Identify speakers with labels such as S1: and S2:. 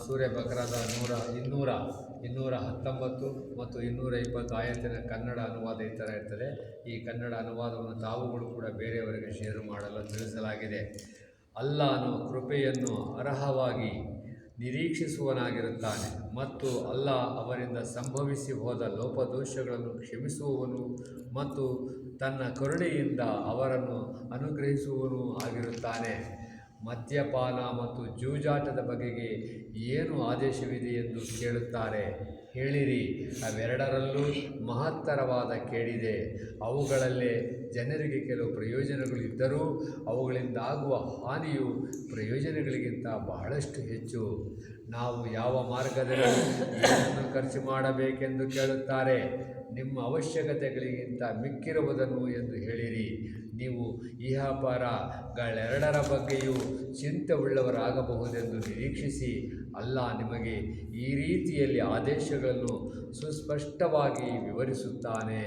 S1: ಸೂರ್ಯ ಬಕರಾದ 219 ಮತ್ತು 220 ಆಯತ್ತಿನ ಕನ್ನಡ ಅನುವಾದ ಈ ಥರ ಇರ್ತದೆ. ಈ ಕನ್ನಡ ಅನುವಾದವನ್ನು ತಾವುಗಳು ಕೂಡ ಬೇರೆಯವರಿಗೆ ಶೇರು ಮಾಡಲು ತಿಳಿಸಲಾಗಿದೆ. ಅಲ್ಲಾಹನು ಕೃಪೆಯನ್ನು ಅರ್ಹವಾಗಿ ನಿರೀಕ್ಷಿಸುವನಾಗಿರುತ್ತಾನೆ ಮತ್ತು ಅಲ್ಲಾಹ್ ಅವರಿಂದ ಸಂಭವಿಸಿ ಹೋದ ಲೋಪದೋಷಗಳನ್ನು ಕ್ಷಮಿಸುವವನು ಮತ್ತು ತನ್ನ ಕರುಣೆಯಿಂದ ಅವರನ್ನು ಅನುಗ್ರಹಿಸುವವನೂ ಆಗಿರುತ್ತಾನೆ. ಮದ್ಯಪಾನ ಮತ್ತು ಜೂಜಾಟದ ಬಗೆಗೆ ಏನು ಆದೇಶವಿದೆ ಎಂದು ಕೇಳುತ್ತಾರೆ. ಹೇಳಿರಿ, ಅವೆರಡರಲ್ಲೂ ಮಹತ್ತರವಾದ ಕೇಡಿದೆ. ಅವುಗಳಲ್ಲೇ ಜನರಿಗೆ ಕೆಲವು ಪ್ರಯೋಜನಗಳಿದ್ದರೂ ಅವುಗಳಿಂದಾಗುವ ಹಾನಿಯು ಪ್ರಯೋಜನಗಳಿಗಿಂತ ಬಹಳಷ್ಟು ಹೆಚ್ಚು. ನಾವು ಯಾವ ಮಾರ್ಗದಲ್ಲಿ ಏನನ್ನು ಖರ್ಚು ಮಾಡಬೇಕೆಂದು ಕೇಳುತ್ತಾರೆ. ನಿಮ್ಮ ಅವಶ್ಯಕತೆಗಳಿಗಿಂತ ಮಿಕ್ಕಿರುವುದನ್ನು ಎಂದು ಹೇಳಿರಿ. ನೀವು ಇಹಪರಗಳೆರಡರ ಬಗ್ಗೆಯೂ ಚಿಂತೆಯುಳ್ಳವರಾಗಬಹುದೆಂದು ನಿರೀಕ್ಷಿಸಿ, ಅಲ್ಲಾಹ್ ನಿಮಗೆ ಈ ರೀತಿಯಲ್ಲಿ ಆದೇಶಗಳನ್ನು ಸುಸ್ಪಷ್ಟವಾಗಿ ವಿವರಿಸುತ್ತಾನೆ.